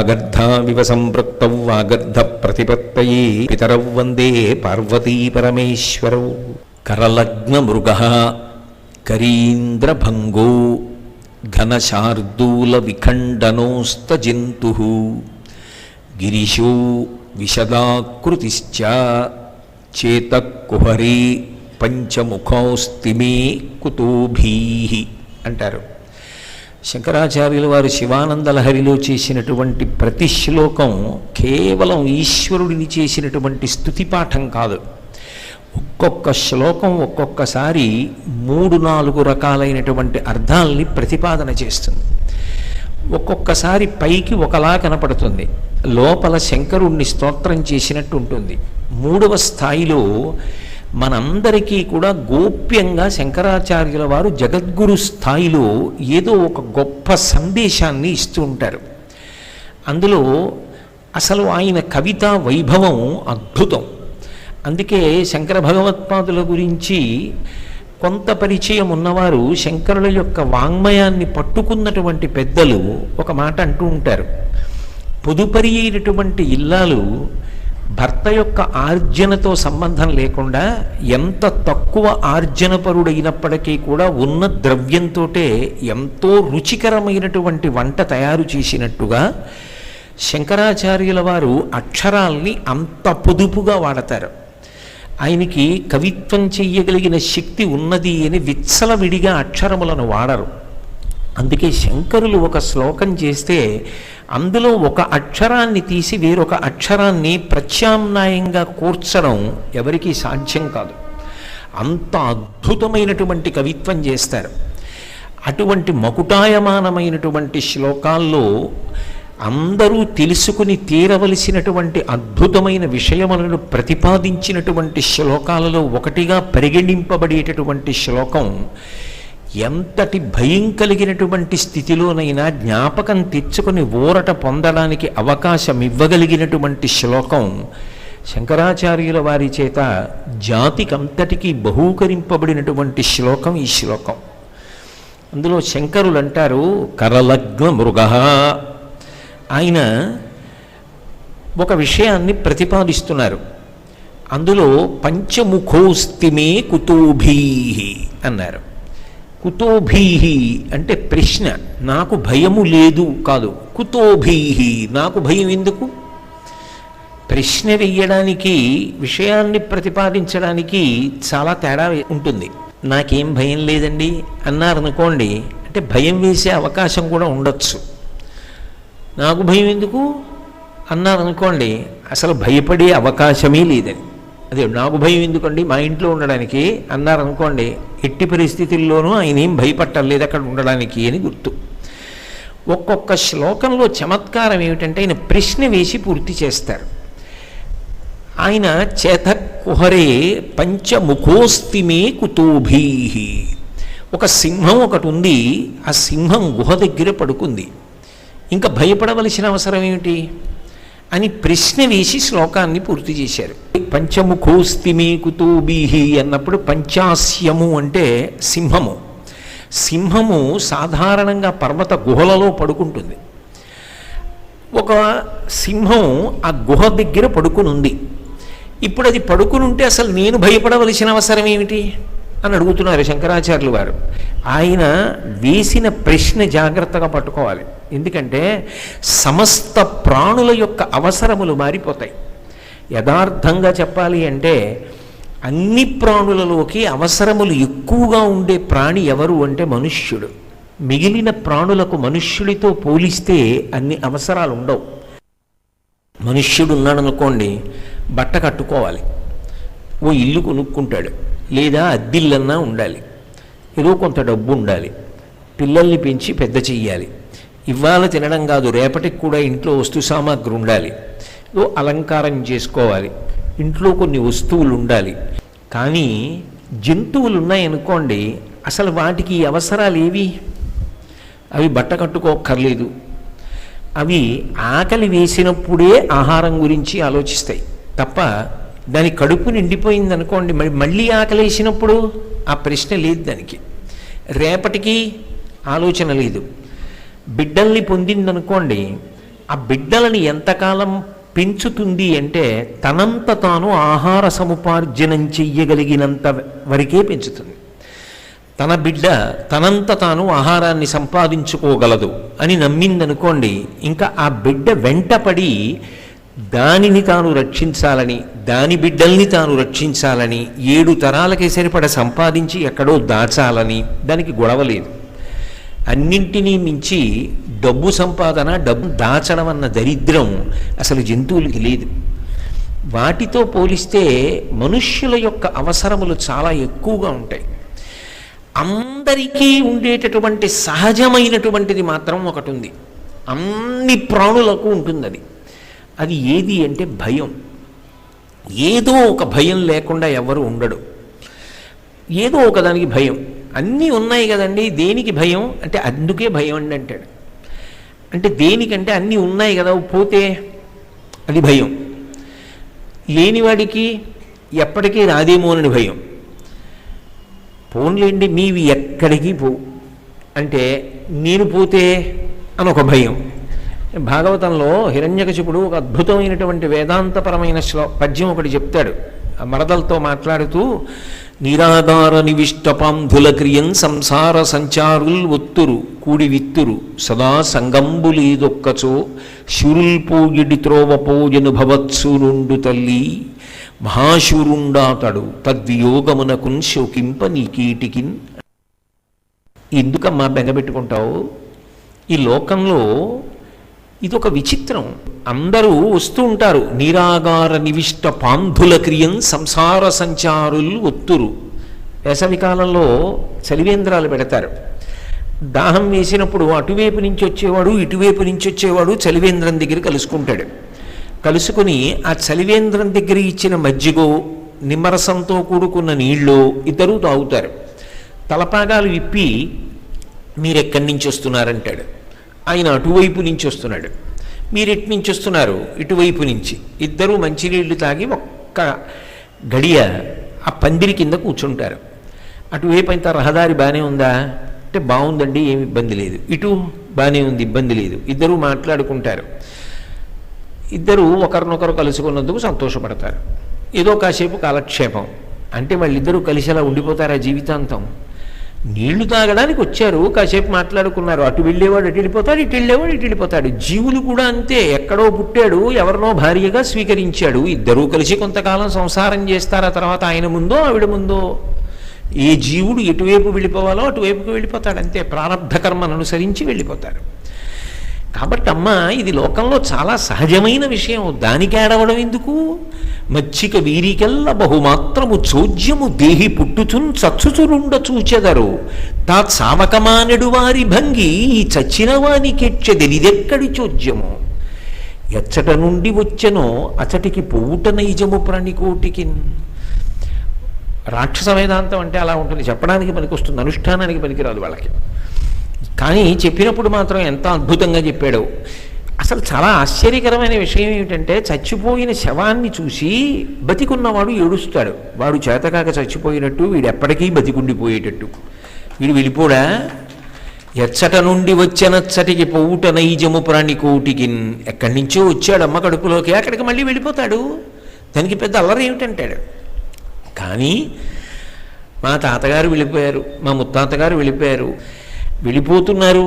వాగర్ధావివ సంపృక్తౌ వాగర్ధ ప్రతిపత్తయే పితరౌ వందే పార్వతీ పరమేశ్వరౌ. కరలగ్న మృగః కరీంద్రభంగో ఘనశార్దూల విఖండనోస్తజంతుః గిరిశో విశదాకృతిశ్చ చేతకుహరీ పంచముఖౌస్తి మే కుతోభీః అంటారు. శంకరాచార్యుల వారు శివానంద లహరిలో చేసినటువంటి ప్రతి శ్లోకం కేవలం ఈశ్వరుడిని చేసినటువంటి స్తుతిపాఠం కాదు. ఒక్కొక్క శ్లోకం ఒక్కొక్కసారి 3-4 రకాలైనటువంటి అర్థాలని ప్రతిపాదన చేస్తుంది. ఒక్కొక్కసారి పైకి ఒకలా కనపడుతుంది, లోపల శంకరుణ్ణి స్తోత్రం చేసినట్టు ఉంటుంది. 3వ స్థాయిలో మనందరికీ కూడా గోప్యంగా శంకరాచార్యుల వారు జగద్గురు స్థాయిలో ఏదో ఒక గొప్ప సందేశాన్ని ఇస్తూ ఉంటారు. అందులో అసలు ఆయన కవితా వైభవం అద్భుతం. అందుకే శంకర భగవత్పాదుల గురించి కొంత పరిచయం ఉన్నవారు, శంకరుల యొక్క వాంగ్మయాన్ని పట్టుకున్నటువంటి పెద్దలు ఒక మాట అంటూ ఉంటారు. పొదుపరి అయినటువంటి ఇల్లాలు భర్త యొక్క ఆర్జనతో సంబంధం లేకుండా ఎంత తక్కువ ఆర్జనపరుడైనప్పటికీ కూడా ఉన్న ద్రవ్యంతో ఎంతో రుచికరమైనటువంటి వంట తయారు చేసినట్టుగా శంకరాచార్యుల వారు అక్షరాల్ని అంత పొదుపుగా వాడతారు. ఆయనకి కవిత్వం చెయ్యగలిగిన శక్తి ఉన్నది అని విచ్చలవిడిగా అక్షరములను వాడరు. అందుకే శంకరులు ఒక శ్లోకం చేస్తే అందులో ఒక అక్షరాన్ని తీసి వేరొక అక్షరాన్ని ప్రత్యామ్నాయంగా కూర్చడం ఎవరికీ సాధ్యం కాదు. అంత అద్భుతమైనటువంటి కవిత్వం చేస్తారు. అటువంటి మకుటాయమానమైనటువంటి శ్లోకాల్లో అందరూ తెలుసుకుని తీరవలసినటువంటి అద్భుతమైన విషయములను ప్రతిపాదించినటువంటి శ్లోకాలలో ఒకటిగా పరిగణింపబడేటటువంటి శ్లోకం, ఎంతటి భయం కలిగినటువంటి స్థితిలోనైనా జ్ఞాపకం తెచ్చుకొని ఊరట పొందడానికి అవకాశం ఇవ్వగలిగినటువంటి శ్లోకం, శంకరాచార్యుల వారి చేత జాతికంతటికీ బహూకరింపబడినటువంటి శ్లోకం ఈ శ్లోకం. అందులో శంకరులు అంటారు, కరలగ్న మృగః. ఆయన ఒక విషయాన్ని ప్రతిపాదిస్తున్నారు. అందులో పంచముఖోస్తి మే కుతోభీః అన్నారు. కుతోభీః అంటే ప్రశ్న, నాకు భయము లేదు కాదు. కుతోభీః, నాకు భయం ఎందుకు? ప్రశ్న వెయ్యడానికి, విషయాన్ని ప్రతిపాదించడానికి చాలా తేడా ఉంటుంది. నాకేం భయం లేదండి అన్నారనుకోండి, అంటే భయం వేసే అవకాశం కూడా ఉండొచ్చు. నాకు భయం ఎందుకు అన్నారనుకోండి, అసలు భయపడే అవకాశమే లేదని. అదే నాకు భయం ఎందుకండి మా ఇంట్లో ఉండడానికి అన్నారనుకోండి, ఎట్టి పరిస్థితుల్లోనూ ఆయన ఏం భయపట్టలేదు అక్కడ ఉండడానికి అని గుర్తు. ఒక్కొక్క శ్లోకంలో చమత్కారం ఏమిటంటే ఆయన ప్రశ్న వేసి పూర్తి చేస్తారు. ఆయన చేతకుహరే పంచముఖోస్తి మే కుతోభీః. ఒక సింహం ఒకటి ఉంది, ఆ సింహం గుహ దగ్గర పడుకుంది, ఇంకా భయపడవలసిన అవసరం ఏమిటి అని ప్రశ్న వేసి శ్లోకాన్ని పూర్తి చేశారు. పంచముఖోస్తి మే కుతోభీః అన్నప్పుడు పంచాస్యము అంటే సింహము. సింహము సాధారణంగా పర్వత గుహలలో పడుకుంటుంది. ఒక సింహం ఆ గుహ దగ్గర పడుకుని ఉంది. ఇప్పుడు అది పడుకుని ఉంటే అసలు నేను భయపడవలసిన అవసరం ఏమిటి అని అడుగుతున్నారు శంకరాచార్యులు వారు. ఆయన వేసిన ప్రశ్న జాగ్రత్తగా పట్టుకోవాలి. ఎందుకంటే సమస్త ప్రాణుల యొక్క అవసరములు మారిపోతాయి. యథార్థంగా చెప్పాలి అంటే అన్ని ప్రాణులలోకి అవసరములు ఎక్కువగా ఉండే ప్రాణి ఎవరు అంటే మనుష్యుడు. మిగిలిన ప్రాణులకు మనుష్యుడితో పోలిస్తే అన్ని అవసరాలు ఉండవు. మనుష్యుడు ఉన్నాడనుకోండి, బట్ట కట్టుకోవాలి, ఓ ఇల్లు కొనుక్కుంటాడు, లేదా అద్దిల్లన్నా ఉండాలి, ఏదో కొంత డబ్బు ఉండాలి, పిల్లల్ని పెంచి పెద్ద చెయ్యాలి, ఇవాళ తినడం కాదు రేపటికి కూడా ఇంట్లో వస్తు సామాగ్రి ఉండాలి, ఏదో అలంకారం చేసుకోవాలి, ఇంట్లో కొన్ని వస్తువులు ఉండాలి. కానీ జంతువులు ఉన్నాయనుకోండి, అసలు వాటికి అవసరాలు ఏవి? అవి బట్ట కట్టుకోక్కర్లేదు, అవి ఆకలి వేసినప్పుడే ఆహారం గురించి ఆలోచిస్తాయి తప్ప దాని కడుపు నిండిపోయింది అనుకోండి, మళ్ళీ ఆకలి వేసినప్పుడు ఆ ప్రశ్న లేదు, దానికి రేపటికి ఆలోచన లేదు. బిడ్డల్ని పొందిందనుకోండి, ఆ బిడ్డలని ఎంతకాలం పెంచుతుంది అంటే తనంత తాను ఆహార సముపార్జనం చెయ్యగలిగినంత వరకే పెంచుతుంది. తన బిడ్డ తనంత తాను ఆహారాన్ని సంపాదించుకోగలదు అని నమ్మిందనుకోండి, ఇంకా ఆ బిడ్డ వెంటపడి దానిని తాను రక్షించాలని, దాని బిడ్డల్ని తాను రక్షించాలని, 7 తరాలకి సరిపడ సంపాదించి ఎక్కడో దాచాలని దానికి గొడవ లేదు. అన్నింటినీ మించి డబ్బు సంపాదన, డబ్బు దాచడం అన్న దరిద్రం అసలు జంతువులకి లేదు. వాటితో పోలిస్తే మనుష్యుల యొక్క అవసరములు చాలా ఎక్కువగా ఉంటాయి. అందరికీ ఉండేటటువంటి సహజమైనటువంటిది మాత్రం ఒకటి ఉంది, అన్ని ప్రాణులకు ఉంటుంది. అది ఏది అంటే భయం. ఏదో ఒక భయం లేకుండా ఎవరు ఉండడు. ఏదో ఒకదానికి భయం. అన్నీ ఉన్నాయి కదండి, దేనికి భయం అంటే అందుకే భయం అండి అంటాడు. అంటే దేనికంటే అన్నీ ఉన్నాయి కదా, పోతే అది భయం. లేనివాడికి ఎప్పటికీ రాదేమోనని భయం. పోన్లేండి మీవి ఎక్కడికి పోవు అంటే నేను పోతే అని ఒక భయం. భాగవతంలో హిరణ్యకశిపుడు ఒక అద్భుతమైనటువంటి వేదాంతపరమైన పద్యం ఒకటి చెప్తాడు. మరదలతో మాట్లాడుతూ, నిరాధార నివిష్టపాంధుల క్రియం సంసార సంచారుల్ ఒత్తురు కూడి విత్తురు సదా సంగంబులీదొక్కచో శురుల్ పూగిడి త్రోవ పూజను భవత్సురుండు తల్లి మహాశూరుండాతడు తద్వియోగమునకున్ శోకింప నీకీటికిన్. ఎందుకమ్మా బెంగపెట్టుకుంటావు? ఈ లోకంలో ఇదొక విచిత్రం. అందరూ వస్తూ ఉంటారు. నిరాగార నివిష్ట పాంధుల క్రియం సంసార సంచారులు ఒత్తురు. వేసవికాలంలో చలివేంద్రాలు పెడతారు. దాహం వేసినప్పుడు అటువైపు నుంచి వచ్చేవాడు ఇటువైపు నుంచి వచ్చేవాడు చలివేంద్రం దగ్గర కలుసుకుంటాడు. కలుసుకుని ఆ చలివేంద్రం దగ్గర ఇచ్చిన మజ్జిగో నిమ్మరసంతో కూడుకున్న నీళ్ళు ఇద్దరూ తాగుతారు. తలపాగాలు విప్పి మీరెక్కడి నుంచి వస్తున్నారంటాడు. ఆయన అటువైపు నుంచి వస్తున్నాడు. మీరెటు నుంచి వస్తున్నారు? ఇటువైపు నుంచి. ఇద్దరూ మంచినీళ్లు తాగి ఒక్క గడియ ఆ పందిరి కింద కూర్చుంటారు. అటువైపు అయితే రహదారి బాగానే ఉందా అంటే బాగుందండి, ఏమి ఇబ్బంది లేదు. ఇటు బాగానే ఉంది, ఇబ్బంది లేదు. ఇద్దరూ మాట్లాడుకుంటారు. ఇద్దరూ ఒకరినొకరు కలుసుకున్నందుకు సంతోషపడతారు. ఏదో కాసేపు కాలక్షేపం అంటే వాళ్ళిద్దరూ కలిసి అలా ఉండిపోతారు ఆ జీవితాంతం. నీళ్లు తాగడానికి వచ్చారు, కాసేపు మాట్లాడుకున్నారు. అటు వెళ్ళేవాడు అటు వెళ్ళిపోతాడు, ఇటు వెళ్ళేవాడు ఇటు వెళ్ళిపోతాడు. జీవులు కూడా అంతే. ఎక్కడో పుట్టాడు, ఎవరినో భార్యగా స్వీకరించాడు. ఇద్దరూ కలిసి కొంతకాలం సంసారం చేస్తారు. ఆ తర్వాత ఆయన ముందో ఆవిడ ముందో ఏ జీవుడు ఎటువైపు వెళ్ళిపోవాలో అటువైపుకి వెళ్ళిపోతాడు. అంతే, ప్రారబ్ధ కర్మను అనుసరించి వెళ్ళిపోతారు. కాబట్టి అమ్మ, ఇది లోకంలో చాలా సహజమైన విషయం. దానికి ఏడవడం ఎందుకు? మచ్చిక వీరికెల్ల బహుమాత్రము చోద్యము దేహి పుట్టుచున్ చచ్చుచురుండ చూచెదరు తా సామకమానెడు వారి భంగి ఈ చచ్చిన వానికెచ్చదెనిదెక్కడి చోద్యము ఎచ్చట నుండి వచ్చెనో అచటికి పోవుట నైజము ప్రాణికోటికి. రాక్షస వేదాంతం అంటే అలా ఉంటుంది. చెప్పడానికి పనికొస్తుంది, అనుష్ఠానానికి పనికిరాదు వాళ్ళకి. కానీ చెప్పినప్పుడు మాత్రం ఎంత అద్భుతంగా చెప్పాడో. అసలు చాలా ఆశ్చర్యకరమైన విషయం ఏమిటంటే, చచ్చిపోయిన శవాన్ని చూసి బతికున్నవాడు ఏడుస్తాడు. వాడు చేతకాక చచ్చిపోయినట్టు, వీడు ఎప్పటికీ బతికుండిపోయేటట్టు. వీడు వెళ్ళిపోడా? ఎచ్చట నుండి వచ్చనచ్చటికి పోవుట నైజము ప్రాణికోటికి. ఎక్కడి నుంచో వచ్చాడు అమ్మ కడుపులోకి, అక్కడికి మళ్ళీ వెళ్ళిపోతాడు. దానికి పెద్ద అల్లరి ఏమిటంటాడు. కానీ మా తాతగారు వెళ్ళిపోయారు, మా ముత్తాతగారు వెళ్ళిపోయారు, వెళ్ళిపోతున్నారు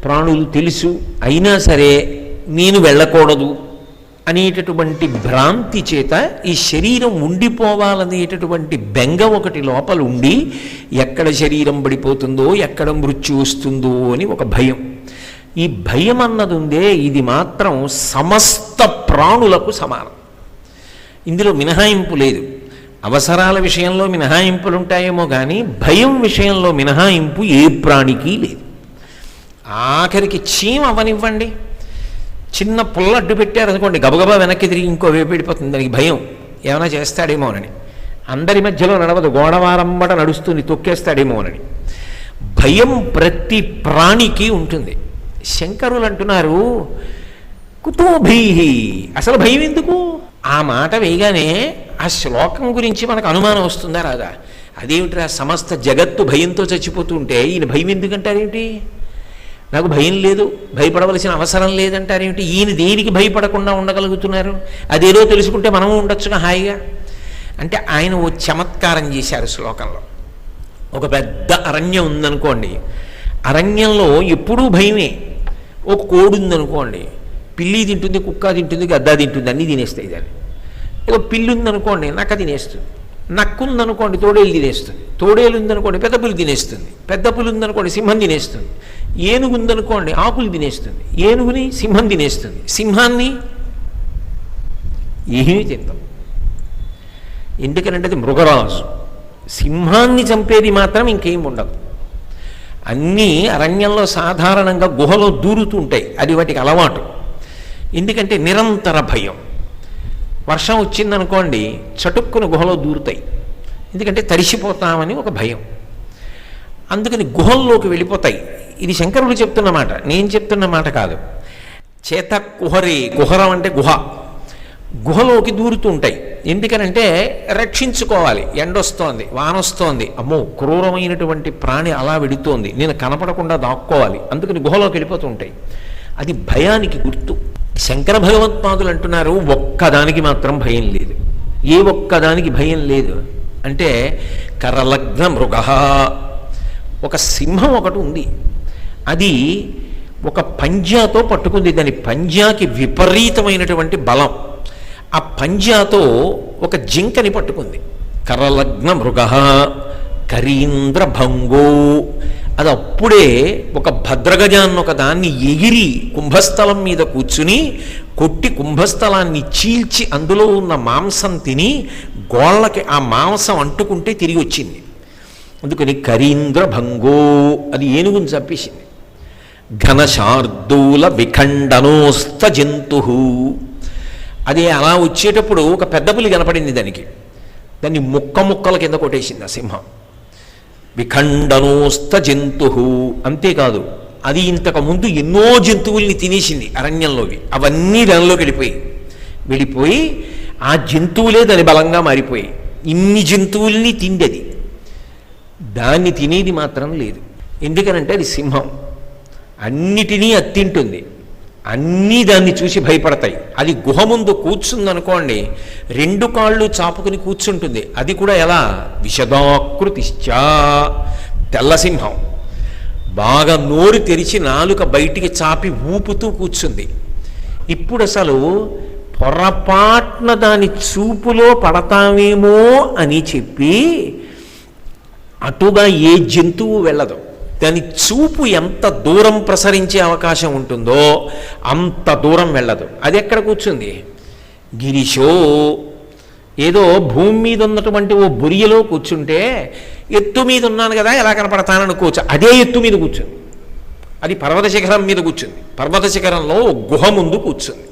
ప్రాణులు తెలుసు, అయినా సరే నేను వెళ్ళకూడదు అనేటటువంటి భ్రాంతి చేత ఈ శరీరం ఉండిపోవాలనేటటువంటి బెంగ ఒకటి లోపల ఉండి, ఎక్కడ శరీరం పడిపోతుందో, ఎక్కడ మృత్యు వస్తుందో అని ఒక భయం. ఈ భయం అన్నది ఉందే, ఇది మాత్రం సమస్త ప్రాణులకు సమానం. ఇందులో మినహాయింపు లేదు. అవసరాల విషయంలో మినహాయింపులు ఉంటాయేమో కానీ భయం విషయంలో మినహాయింపు ఏ ప్రాణికి లేదు. ఆఖరికి చీమ అవనివ్వండి, చిన్న పుల్ల అడ్డు పెట్టారనుకోండి, గబగబా వెనక్కి తిరిగి ఇంకో వైపు వెళ్ళిపోతుంది. దానికి భయం, ఏమైనా చేస్తాడేమోనని. అందరి మధ్యలో నడవదు, గోడవారంబట నడుస్తుంది, తొక్కేస్తాడేమోనని భయం ప్రతి ప్రాణికి ఉంటుంది. శంకరులు అంటున్నారు, కుతోభీహి. అసలు భయం ఎందుకు? ఆ మాట వేయగానే ఆ శ్లోకం గురించి మనకు అనుమానం వస్తుందా రాదా? అదేమిట్రా, సమస్త జగత్తు భయంతో చచ్చిపోతూ ఉంటే ఈయన భయం ఎందుకంటారేంటి? నాకు భయం లేదు, భయపడవలసిన అవసరం లేదంటారేమిటి? ఈయన దేనికి భయపడకుండా ఉండగలుగుతున్నారు? అదేదో తెలుసుకుంటే మనము ఉండొచ్చుగా హాయిగా. అంటే ఆయన ఓ చమత్కారం చేశారు శ్లోకంలో. ఒక పెద్ద అరణ్యం ఉందనుకోండి, అరణ్యంలో ఎప్పుడూ భయమే. ఒక కోడి ఉందనుకోండి, పిల్లి తింటుంది, కుక్క తింటుంది, గద్ద తింటుంది, అన్నీ తినేస్తాయి దాన్ని. ఒక పిల్లి ఉందనుకోండి, నక్క తినేస్తుంది. నక్కు ఉందనుకోండి, తోడేలు తినేస్తుంది. తోడేలు ఉందనుకోండి, పెద్ద పులి తినేస్తుంది. పెద్ద పులి ఉందనుకోండి, సింహం తినేస్తుంది. ఏనుగు ఉందనుకోండి, ఆకులు తినేస్తుంది. ఏనుగుని సింహం తినేస్తుంది. సింహాన్ని ఏమీ తిందాం. ఎందుకనంటే అది మృగరాజు. సింహాన్ని చంపేది మాత్రం ఇంకేం ఉండదు. అన్నీ అరణ్యంలో సాధారణంగా గుహలో దూరుతూ ఉంటాయి, అది వాటికి అలవాటు. ఎందుకంటే నిరంతర భయం. వర్షం వచ్చిందనుకోండి, చటుక్కున గుహలో దూరుతాయి, ఎందుకంటే తడిసిపోతామని ఒక భయం. అందుకని గుహల్లోకి వెళ్ళిపోతాయి. ఇది శంకరుడు చెప్తున్న మాట, నేను చెప్తున్న మాట కాదు. చేత కుహరే, కుహరం అంటే గుహ, గుహలోకి దూరుతూ ఉంటాయి. ఎందుకనంటే రక్షించుకోవాలి. ఎండొస్తోంది, వానొస్తోంది, అమ్మో క్రూరమైనటువంటి ప్రాణి అలా వెడుతోంది, నేను కనపడకుండా దాక్కోవాలి, అందుకని గుహలోకి వెళ్ళిపోతూ ఉంటాయి. అది భయానికి గుర్తు. శంకర భగవత్పాదులు అంటున్నారు, ఒక్కదానికి మాత్రం భయం లేదు. ఏ ఒక్కదానికి భయం లేదు అంటే కరలగ్న మృగ, ఒక సింహం ఒకటి ఉంది, అది ఒక పంజాతో పట్టుకుంది. దాని పంజాకి విపరీతమైనటువంటి బలం. ఆ పంజాతో ఒక జింకని పట్టుకుంది. కరలగ్న మృగ కరీంద్ర భంగో, అది అప్పుడే ఒక భద్రగజాన్ని ఒక దాన్ని ఎగిరి కుంభస్థలం మీద కూర్చుని కొట్టి కుంభస్థలాన్ని చీల్చి అందులో ఉన్న మాంసం తిని గోళ్ళకి ఆ మాంసం అంటుకుంటే తిరిగి వచ్చింది. అందుకని కరీంద్ర భంగో, అది ఏనుగుని చంపేసింది. ఘనశార్దూల విఖండనోస్త జంతు, అది అలా వచ్చేటప్పుడు ఒక పెద్ద పులి కనపడింది దానికి, దాన్ని ముక్క ముక్కల కింద కొట్టేసింది ఆ సింహం. విఖండనోస్త జంతు. అంతేకాదు, అది ఇంతకుముందు ఎన్నో జంతువుల్ని తినేసింది అరణ్యంలోకి, అవన్నీ దానిలోకి వెళ్ళిపోయి ఆ జంతువులే దాని బలంగా మారిపోయి ఇన్ని జంతువుల్ని తిందది. దాన్ని తినేది మాత్రం లేదు. ఎందుకనంటే అది సింహం, అన్నిటినీ అది తింటుంది, అన్నీ దాన్ని చూసి భయపడతాయి. అది గుహ ముందు కూర్చుందనుకోండి, రెండు కాళ్ళు చాపుకుని కూర్చుంటుంది. అది కూడా ఎలా? విషదాకృతిశ్చా, తెల్లసింహం బాగా నోరు తెరిచి నాలుక బయటికి చాపి ఊపుతూ కూర్చుంది. ఇప్పుడు అసలు పొరపాటున దాని చూపులో పడతామేమో అని చెప్పి అటుగా ఏ జంతువు వెళ్ళదు. దాని చూపు ఎంత దూరం ప్రసరించే అవకాశం ఉంటుందో అంత దూరం వెళ్ళదు. అది ఎక్కడ కూర్చుంది? గిరిశో, ఏదో భూమి మీద ఉన్నటువంటి ఓ బొరియలో కూర్చుంటే ఎత్తు మీద ఉన్నాను కదా ఎలా కనపడతాననుకోవచ్చు, అదే ఎత్తు మీద కూర్చుంది. అది పర్వత శిఖరం మీద కూర్చుంది. పర్వత శిఖరంలో గుహ ముందు కూర్చుంది.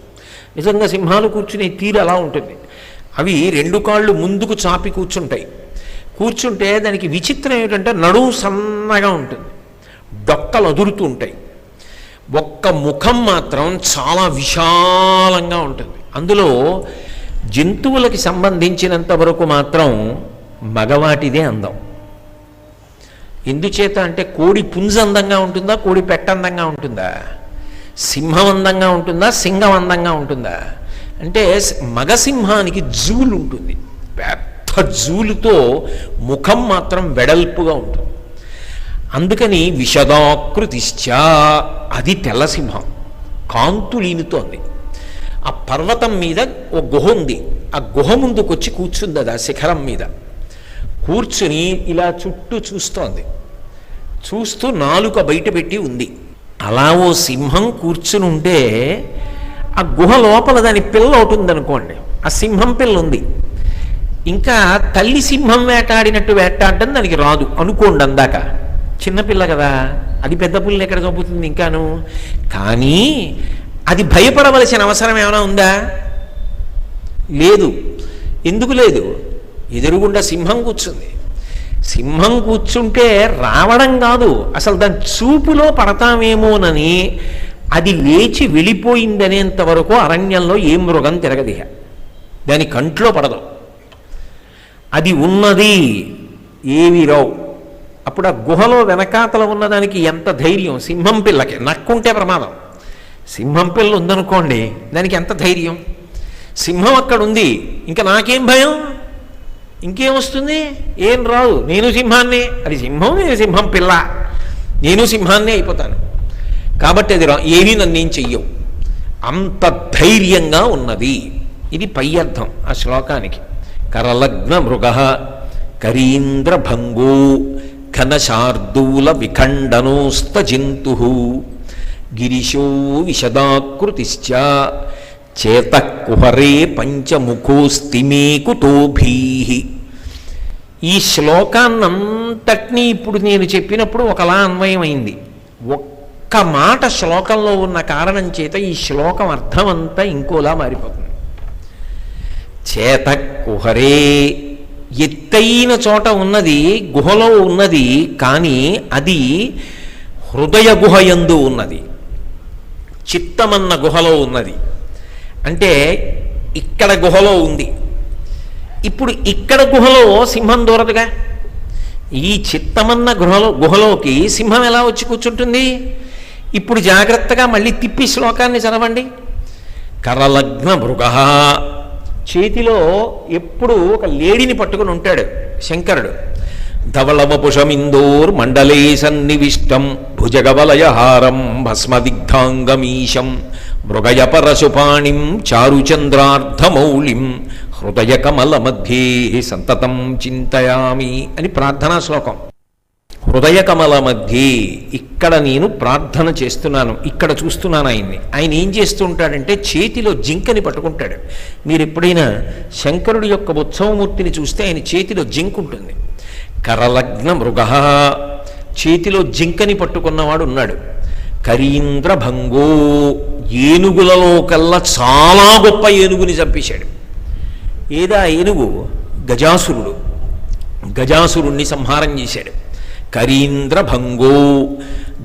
నిజంగా సింహాలు కూర్చునే తీరు అలా ఉంటుంది. అవి రెండు కాళ్ళు ముందుకు చాపి కూర్చుంటాయి. కూర్చుంటే దానికి విచిత్రం ఏమిటంటే నడుము సన్నగా ఉంటుంది, డొక్కలు అదురుతూ ఉంటాయి. ఒక్క ముఖం మాత్రం చాలా విశాలంగా ఉంటుంది. అందులో జంతువులకి సంబంధించినంత వరకు మాత్రం మగవాటిదే అందం. ఎందుచేత అంటే కోడి పుంజ అందంగా ఉంటుందా, కోడి పెట్ట అందంగా ఉంటుందా? సింహం అందంగా ఉంటుందా, సింగం అందంగా ఉంటుందా? అంటే మగసింహానికి జూలు ఉంటుంది, పెద్ద జూలుతో ముఖం మాత్రం వెడల్పుగా ఉంటుంది. అందుకని విషదాకృతిశ్చ, అది తెల్లసింహం, కాంతులీనుతోంది. ఆ పర్వతం మీద ఓ గుహ ఉంది, ఆ గుహ ముందుకొచ్చి కూర్చుంది. అది ఆ శిఖరం మీద కూర్చుని ఇలా చుట్టూ చూస్తోంది. చూస్తూ నాలుక బయట పెట్టి ఉంది. అలా ఓ సింహం కూర్చుని ఉంటే ఆ గుహ లోపల దాని పిల్ల ఒకటి ఉందనుకోండి, ఆ సింహం పిల్ల ఉంది. ఇంకా తల్లి సింహం వేటాడినట్టు వేటాడటం దానికి రాదు అనుకోండి. అందాక చిన్నపిల్ల కదా, అది పెద్ద పుల్లని ఎక్కడ చంపుతుంది ఇంకాను. కానీ అది భయపడవలసిన అవసరం ఏమైనా ఉందా? లేదు. ఎందుకు లేదు? ఎదురుగుండా సింహం కూర్చుంది. సింహం కూర్చుంటే రావడం కాదు, అసలు దాని చూపులో పడతామేమోనని అది లేచి వెళ్ళిపోయిందనేంత వరకు అరణ్యంలో ఏ మృగం తిరగదిహ, దాని కంట్లో పడదు. అది ఉన్నది, ఏవి రావు. అప్పుడు ఆ గుహలో వెనకాతల ఉన్నదానికి ఎంత ధైర్యం, సింహం పిల్లకి నక్కుంటే ప్రమాదం. సింహం పిల్ల ఉందనుకోండి, దానికి ఎంత ధైర్యం. సింహం అక్కడ ఉంది, ఇంకా నాకేం భయం, ఇంకేం వస్తుంది, ఏం రాదు, నేను సింహాన్నే, అది సింహం, నేను సింహం పిల్ల, నేను సింహాన్నే అయిపోతాను. కాబట్టి అది ఏమీ నన్నేం చెయ్యవు, అంత ధైర్యంగా ఉన్నది. ఇది పై అర్థం ఆ శ్లోకానికి. కరలగ్న మృగ కరీంద్ర భంగో ఘనశార్దూల విఖండనోస్త జంతు గిరిశో విశదాకృతిశ్చ చేతకుహరే పంచముఖోస్తిమే కుతోభీ. ఈ శ్లోకాన్నంతటినీ ఇప్పుడు నేను చెప్పినప్పుడు ఒకలా అన్వయమైంది. ఒక్క మాట శ్లోకంలో ఉన్న కారణం చేత ఈ శ్లోకం అర్థమంతా ఇంకోలా మారిపోతుంది. చేతకుహరే, ఎత్తైన చోట ఉన్నది, గుహలో ఉన్నది, కానీ అది హృదయ గుహయందు ఉన్నది, చిత్తమన్న గుహలో ఉన్నది. అంటే ఇక్కడ గుహలో ఉంది. ఇప్పుడు ఇక్కడ గుహలో సింహం దూరదుగా. ఈ చిత్తమన్న గుహలోకి సింహం ఎలా వచ్చి కూర్చుంటుంది? ఇప్పుడు జాగ్రత్తగా మళ్ళీ తిప్పి శ్లోకాన్ని చదవండి. కరలగ్న మృగ, చేతిలో ఎప్పుడు ఒక లేడిని పట్టుకుని ఉంటాడు శంకరుడు. ధవళవపుషమిందోర్ మండలే సన్నివిష్టం భుజగవలయహారం భస్మదిగ్ధాంగమీశం మృగయ పరశుపాణిం చారుచంద్రార్ధమౌళిం హృదయ కమల మధ్యే సంతతం చింతయామి అని ప్రార్థనా శ్లోకం. హృదయ కమల మధ్యే, ఇక్కడ నేను ప్రార్థన చేస్తున్నాను, ఇక్కడ చూస్తున్నాను ఆయన్ని. ఆయన ఏం చేస్తూ ఉంటాడంటే చేతిలో జింకని పట్టుకుంటాడు. మీరు ఎప్పుడైనా శంకరుడి యొక్క ఉత్సవమూర్తిని చూస్తే ఆయన చేతిలో జింక ఉంటుంది. కరలగ్న మృగ, చేతిలో జింకని పట్టుకున్నవాడు ఉన్నాడు. కరీంద్ర భంగో, ఏనుగులలో కల్లా చాలా గొప్ప ఏనుగుని చంపేశాడు. ఏదా ఏనుగు? గజాసురుడు. గజాసురుణ్ణి సంహారం చేశాడు. కరీంద్ర భంగో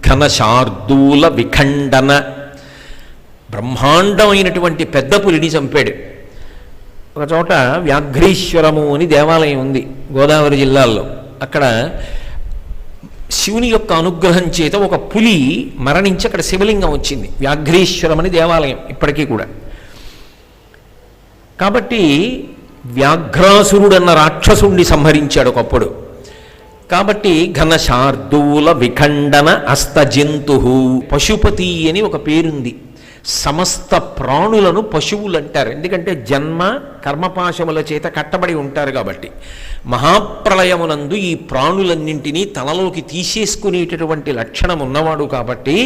ఘనశార్దూల విఖండన, బ్రహ్మాండమైనటువంటి పెద్ద పులిని చంపాడు. ఒక చోట వ్యాఘ్రీశ్వరము అని దేవాలయం ఉంది గోదావరి జిల్లాలో. అక్కడ శివుని యొక్క అనుగ్రహం చేత ఒక పులి మరణించి అక్కడ శివలింగం వచ్చింది. వ్యాఘ్రీశ్వరం అని దేవాలయం ఇప్పటికీ కూడా. కాబట్టి వ్యాఘ్రాసురుడన్న రాక్షసుణ్ణి సంహరించాడు ఒకప్పుడు. కాబట్టి ఘనశార్దూల విఖండన అస్తజంతు, పశుపతి అని ఒక పేరుంది. సమస్త ప్రాణులను పశువులు అంటారు. ఎందుకంటే జన్మ కర్మపాశముల చేత కట్టబడి ఉంటారు కాబట్టి. మహాప్రళయమునందు ఈ ప్రాణులన్నింటినీ తనలోకి తీసేసుకునేటటువంటి లక్షణం ఉన్నవాడు కాబట్టి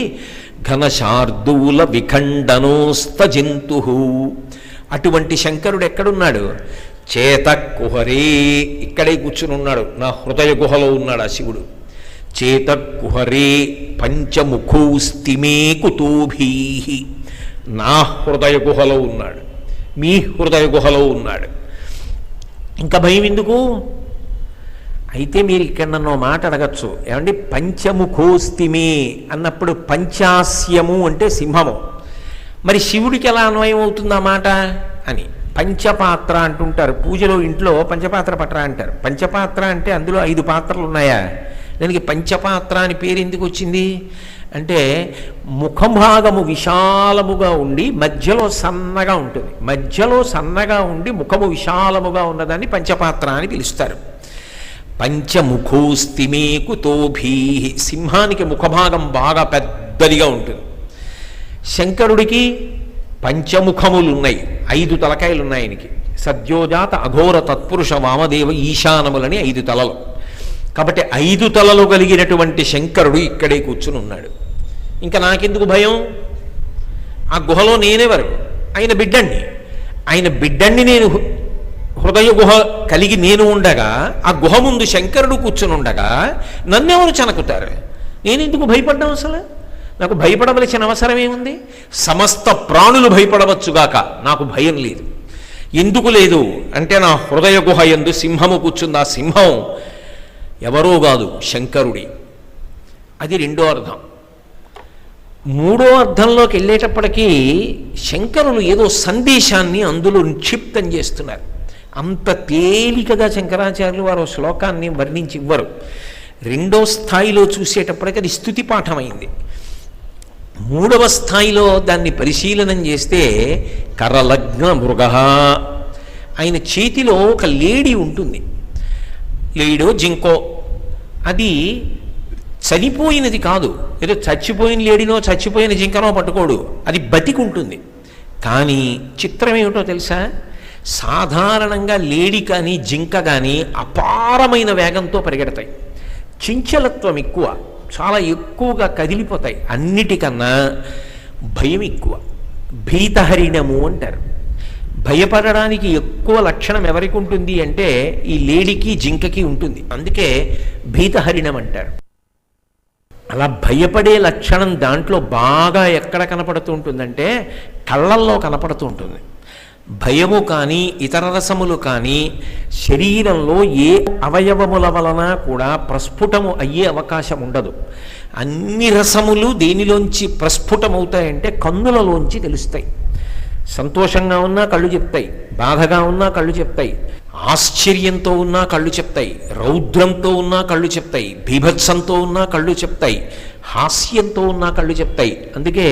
ఘనశార్దూల విఖండనోస్త జంతు. అటువంటి శంకరుడు ఎక్కడున్నాడు? చేతకుహరే, ఇక్కడే కూర్చుని ఉన్నాడు, నా హృదయ గుహలో ఉన్నాడు ఆ శివుడు. చేతకుహరే పంచముఖోస్తిమే కుతోభీ, నా హృదయ గుహలో ఉన్నాడు, మీ హృదయ గుహలో ఉన్నాడు. ఇంకా భయం ఎందుకు? అయితే మీరు ఇక్కడ నన్ను మాట అడగచ్చు, ఏమండి పంచముఖోస్తిమే అన్నప్పుడు పంచాస్యము అంటే సింహము, మరి శివుడికి ఎలా అన్వయం అవుతుంది ఆ మాట అని. పంచపాత్ర అంటుంటారు పూజలో, ఇంట్లో పంచపాత్ర పట్ర అంటారు. పంచపాత్ర అంటే అందులో 5 పాత్రలు ఉన్నాయా? దానికి పంచపాత్ర అని పేరు ఎందుకు వచ్చింది అంటే ముఖభాగము విశాలముగా ఉండి మధ్యలో సన్నగా ఉంటుంది. మధ్యలో సన్నగా ఉండి ముఖము విశాలముగా ఉన్నదాన్ని పంచపాత్ర అని పిలుస్తారు. పంచముఖోస్తిమే కుతోభీ, సింహానికి ముఖభాగం బాగా పెద్దదిగా ఉంటుంది. శంకరుడికి పంచముఖములు ఉన్నాయి, 5 తలకాయలు ఉన్నాయి ఆయనకి. సద్యోజాత అఘోర తత్పురుష వామదేవ ఈశానములని 5 తలలు. కాబట్టి 5 తలలు కలిగినటువంటి శంకరుడు ఇక్కడే కూర్చుని ఉన్నాడు. ఇంకా నాకెందుకు భయం? ఆ గుహలో నేనెవరు? ఆయన బిడ్డణ్ణి. ఆయన బిడ్డణ్ణి నేను హృదయ గుహ కలిగి నేను ఉండగా, ఆ గుహ ముందు శంకరుడు కూర్చుని ఉండగా నన్నెవరు చనకుతారు? నేనెందుకు భయపడ్డాం? అసలు నాకు భయపడవలసిన అవసరం ఏముంది? సమస్త ప్రాణులు భయపడవచ్చుగాక, నాకు భయం లేదు. ఎందుకు లేదు అంటే నా హృదయ గుహ యందు సింహము కూర్చుంది. ఆ సింహం ఎవరో కాదు, శంకరుడి. అది 2వ అర్థం. 3వ అర్థంలోకి వెళ్ళేటప్పటికీ శంకరులు ఏదో సందేశాన్ని అందులో నిక్షిప్తం చేస్తున్నారు. అంత తేలికగా శంకరాచార్యులు వారు శ్లోకాన్ని వర్ణించి ఇవ్వరు. రెండో స్థాయిలో చూసేటప్పటికి అది స్తుతి పాఠమైంది. మూడవ స్థాయిలో దాన్ని పరిశీలనం చేస్తే కరలగ్న మృగ, ఆయన చేతిలో ఒక లేడి ఉంటుంది, లేడో జింకో, అది చనిపోయినది కాదు, ఏదో చచ్చిపోయిన లేడినో చచ్చిపోయిన జింకనో పట్టుకోడు, అది బతికుంటుంది. కానీ చిత్రం ఏమిటో తెలుసా, సాధారణంగా లేడి కానీ జింక కానీ అపారమైన వేగంతో పరిగెడతాయి, చంచలత్వం ఎక్కువ, చాలా ఎక్కువగా కదిలిపోతాయి, అన్నిటికన్నా భయం ఎక్కువ, భీతహరిణము అంటారు. భయపడడానికి ఎక్కువ లక్షణం ఎవరికి ఉంటుంది అంటే ఈ లేడికి జింకకి ఉంటుంది, అందుకే భీతహరిణం అంటారు. అలా భయపడే లక్షణం దాంట్లో బాగా ఎక్కడ కనపడుతూ ఉంటుందంటే కళ్ళల్లో కనపడుతూ ఉంటుంది. భయము కానీ ఇతర రసములు కానీ శరీరంలో ఏ అవయవముల వలన కూడా ప్రస్ఫుటము అయ్యే అవకాశం ఉండదు. అన్ని రసములు దేనిలోంచి ప్రస్ఫుటమవుతాయంటే కన్నులలోంచి తెలుస్తాయి. సంతోషంగా ఉన్నా కళ్ళు చెప్తాయి, బాధగా ఉన్నా కళ్ళు చెప్తాయి, ఆశ్చర్యంతో ఉన్నా కళ్ళు చెప్తాయి, రౌద్రంతో ఉన్నా కళ్ళు చెప్తాయి, బీభత్సంతో ఉన్నా కళ్ళు చెప్తాయి, హాస్యంతో ఉన్నా కళ్ళు చెప్తాయి. అందుకే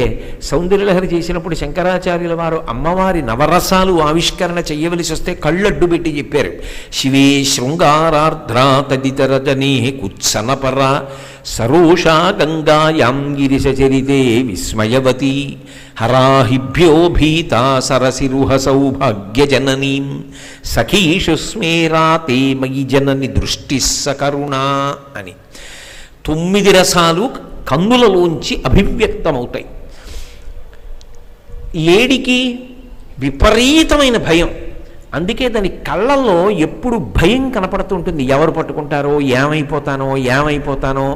సౌందర్యలహరి చేసినప్పుడు శంకరాచార్యుల వారు అమ్మవారి నవరసాలు ఆవిష్కరణ చెయ్యవలసి వస్తే కళ్ళడ్డు పెట్టి చెప్పారు. శివే శృంగారార్ధ్రా తదితరజనే కుత్సనపర సరోషా గంగాయాం గిరిశచరితే విస్మయవతి హరాహిభ్యో భీతా సరసిరుహ సౌభాగ్యజననీం సఖీషు స్మేరా తే మయి జనని దృష్టి సకరుణా అని 9 రసాలు కన్నులలోంచి అభివ్యక్తమవుతాయి. లేడికి విపరీతమైన భయం, అందుకే దాని కళ్ళల్లో ఎప్పుడు భయం కనపడుతుంటుంది. ఎవరు పట్టుకుంటారో, ఏమైపోతానో.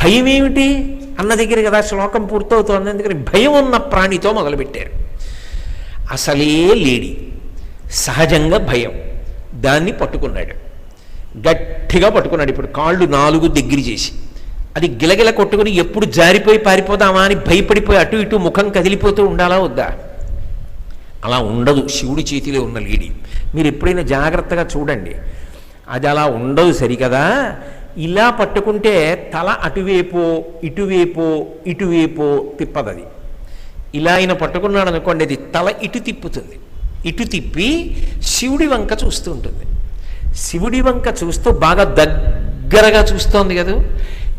భయం ఏమిటి అన్న దగ్గర కదా శ్లోకం పూర్తవుతోంది. అందుకని భయం ఉన్న ప్రాణితో మొదలుపెట్టారు. అసలే లేడి సహజంగా భయం, దాన్ని పట్టుకున్నాడు, గట్టిగా పట్టుకున్నాడు. ఇప్పుడు కాళ్ళు 4 దగ్గర చేసి అది గిలగిల కొట్టుకుని ఎప్పుడు జారిపోయి పారిపోదామా అని భయపడిపోయి అటు ఇటు ముఖం కదిలిపోతూ ఉండాలా వద్దా? అలా ఉండదు శివుడి చేతిలో ఉన్న లేడి. మీరు ఎప్పుడైనా జాగ్రత్తగా చూడండి, అది అలా ఉండదు సరికదా. ఇలా పట్టుకుంటే తల అటువైపో ఇటువైపో తిప్పదు. అది ఇలా ఆయన పట్టుకున్నాడు అనుకోండి, అది తల ఇటు తిప్పుతుంది, ఇటు తిప్పి శివుడి వంక చూస్తూ ఉంటుంది. శివుడి వంక చూస్తూ బాగా దగ్గరగా చూస్తోంది కదా.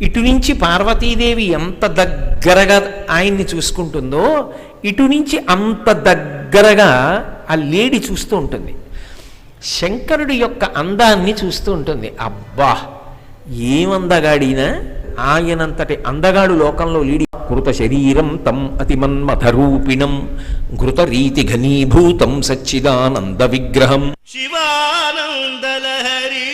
ఇటు నుంచి పార్వతీదేవి ఎంత దగ్గరగా ఆయన్ని చూసుకుంటుందో ఇటు నుంచి అంత దగ్గరగా ఆ లేడి చూస్తూ ఉంటుంది. శంకరుడి యొక్క అందాన్ని చూస్తూ ఉంటుంది. అబ్బా ఏమందగాడినా, ఆయనంతటి అందగాడు లోకంలో లేడి. కృత శరీరం తం అతిమన్మథరూపిణం ఘృత రీతి ఘనీభూతం సచ్చిదానంద విగ్రహం శివానందలహరి.